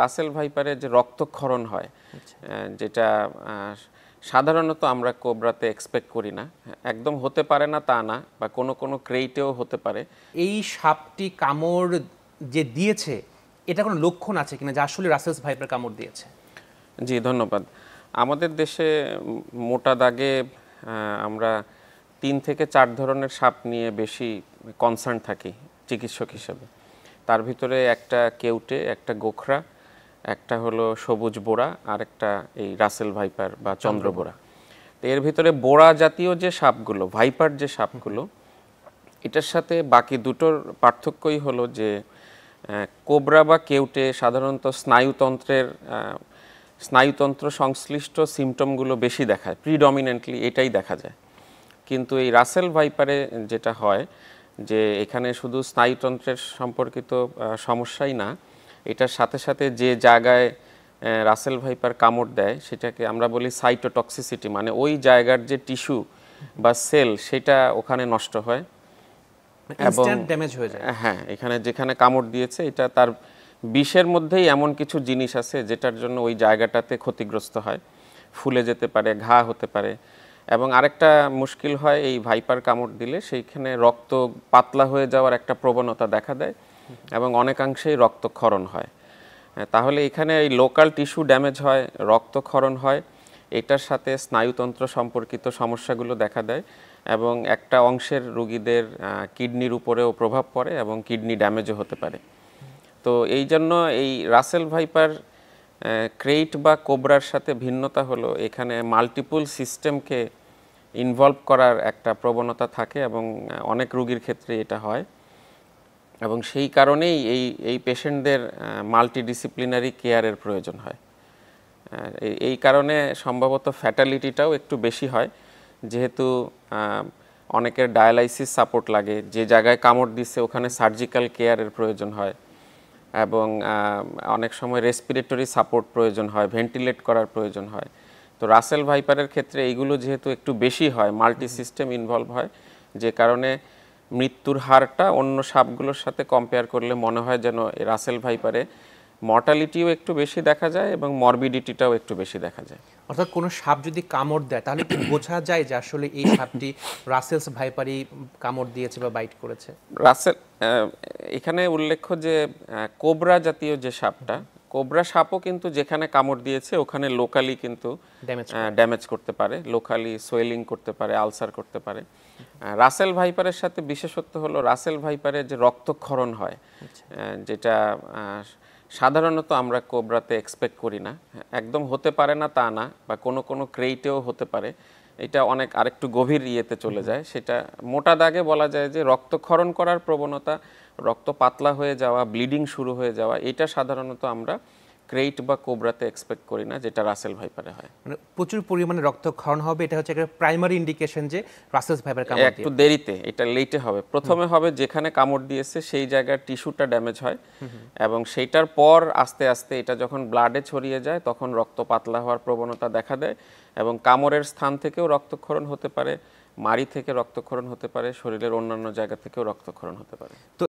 রাসেল ভাইপারের যে রক্তক্ষরণ হয়, যেটা সাধারণত আমরা কোবরাতে এক্সপেক্ট করি না, একদম হতে পারে না তা না, বা কোনো কোনো ক্রেইটেও হতে পারে। এই সাপটি কামড় যে দিয়েছে এটা কোনো লক্ষণ আছে কিনা যে আসলে রাসেলস ভাইপার কামড় দিয়েছে? জি, ধন্যবাদ। আমাদের দেশে মোটা দাগে আমরা 3 থেকে 4 ধরনের সাপ নিয়ে বেশি কনসার্ন থাকি চিকিৎসক হিসেবে। তার ভিতরে একটা কেউটে, একটা গোখরা, একটা হলো সবুজ বোরা, আর একটা এই রাসেল ভাইপার বা চন্দ্রবোরা। তো এর ভিতরে বোরা জাতীয় যে সাপগুলো, ভাইপার যে সাপগুলো, এটার সাথে বাকি দুটোর পার্থক্যই হলো যে কোবরা বা কেউটে সাধারণত স্নায়ুতন্ত্র সংশ্লিষ্ট সিমটমগুলো বেশি দেখায়, প্রিডমিনেন্টলি এটাই দেখা যায়। কিন্তু এই রাসেল ভাইপারে যেটা হয় যে এখানে শুধু স্নায়ুতন্ত্রের সম্পর্কিত সমস্যাই না, এটার সাথে সাথে যে জায়গায় রাসেল ভাইপার কামড় দেয় সেটাকে আমরা বলি সাইটোটক্সিসিটি, মানে ওই জায়গার যে টিস্যু বা সেল সেটা ওখানে নষ্ট হয় এবং ড্যামেজ হয়ে যায়। হ্যাঁ, এখানে যেখানে কামড় দিয়েছে এটা তার বিষের মধ্যেই এমন কিছু জিনিস আছে যেটার জন্য ওই জায়গাটাতে ক্ষতিগ্রস্ত হয়, ফুলে যেতে পারে, ঘা হতে পারে। এবং আরেকটা মুশকিল হয়, এই ভাইপার কামড় দিলে সেইখানে রক্ত পাতলা হয়ে যাওয়ার একটা প্রবণতা দেখা দেয় এবং অনেকাংশেই রক্তক্ষরণ হয়। তাহলে এখানে এই লোকাল টিস্যু ড্যামেজ হয়, রক্তক্ষরণ হয়, এটার সাথে স্নায়ুতন্ত্র সম্পর্কিত সমস্যাগুলো দেখা দেয় এবং একটা অংশের রোগীদের কিডনির উপরেও প্রভাব পড়ে এবং কিডনি ড্যামেজও হতে পারে। তো এই জন্য এই রাসেল ভাইপার ক্রেইট বা কোবরার সাথে ভিন্নতা হলো এখানে মাল্টিপল সিস্টেমকে ইনভলভ করার একটা প্রবণতা থাকে এবং অনেক রোগীর ক্ষেত্রে এটা হয় এবং সেই কারণেই এই পেশেন্টদের মাল্টিডিসিপ্লিনারি কেয়ারের প্রয়োজন হয়। এই কারণে সম্ভবত ফ্যাটালিটিটাও একটু বেশি হয়, যেহেতু অনেকের ডায়ালাইসিস সাপোর্ট লাগে, যে জায়গায় কামড় দিচ্ছে ওখানে সার্জিক্যাল কেয়ারের প্রয়োজন হয় এবং অনেক সময় রেসপিরেটরি সাপোর্ট প্রয়োজন হয়, ভেন্টিলেট করার প্রয়োজন হয়। তো রাসেল ভাইপারের ক্ষেত্রে এইগুলো যেহেতু একটু বেশি হয়, মাল্টি সিস্টেম ইনভলভ হয়, যে কারণে মৃত্যুর হারটা অন্য সাপগুলোর সাথে কম্পেয়ার করলে মনে হয় যেন রাসেল ভাইপারে মর্টালিটিও একটু বেশি দেখা যায় এবং মরবিডিটিটাও একটু বেশি দেখা যায়। অর্থাৎ কোনো সাপ যদি কামড় দেয় তাহলে কি বোঝা যায় যে আসলে এই সাপটি রাসেলস ভাইপারই কামড় দিয়েছে বা বাইট করেছে? রাসেল এখানে উল্লেখ্য যে কোবরা জাতীয় যে সাপটা, কোবরা সাপও কিন্তু যেখানে কামড় দিয়েছে ওখানে লোকালি কিন্তু ড্যামেজ করতে পারে, লোকালি সোয়েলিং করতে পারে, আলসার করতে পারে। রাসেল ভাইপারের সাথে বিশেষত্ব হলো রাসেল ভাইপারের যে রক্তক্ষরণ হয়, যেটা সাধারণত আমরা কোবরাতে এক্সপেক্ট করি না, একদম হতে পারে না তা না, বা কোনো কোনো ক্রেইটেও হতে পারে, এটা অনেক আরেকটু গভীর ইয়েতে চলে যায়। সেটা মোটা দাগে বলা যায় যে রক্তক্ষরণ করার প্রবণতা, রক্ত পাতলা হয়ে যাওয়া, ব্লিডিং শুরু হয়ে যাওয়া, এটা সাধারণত আমরা ক্রেইট বা কোবরাতে এক্সপেক্ট করি না, যেটা রাসেল ভাইপারে হয়। মানে প্রচুর পরিমাণে রক্তক্ষরণ হবে, এটা হচ্ছে একটা প্রাইমারি ইন্ডিকেশন যে রাসেলস ভাইপার কামড় দিয়েছে। একটু দেরিতে, এটা লেটে হবে। প্রথমে হবে যেখানে কামড় দিয়েছে সেই জায়গার টিস্যুটা ড্যামেজ হয় এবং সেইটার পর আস্তে আস্তে এটা যখন ব্লাডে ছড়িয়ে যায় তখন রক্ত পাতলা হওয়ার প্রবণতা দেখা দেয় এবং কামড়ের স্থান থেকেও রক্তক্ষরণ হতে পারে, মাড়ি থেকে রক্তক্ষরণ হতে পারে, শরীরের অন্যান্য জায়গা থেকেও রক্তক্ষরণ হতে পারে। তো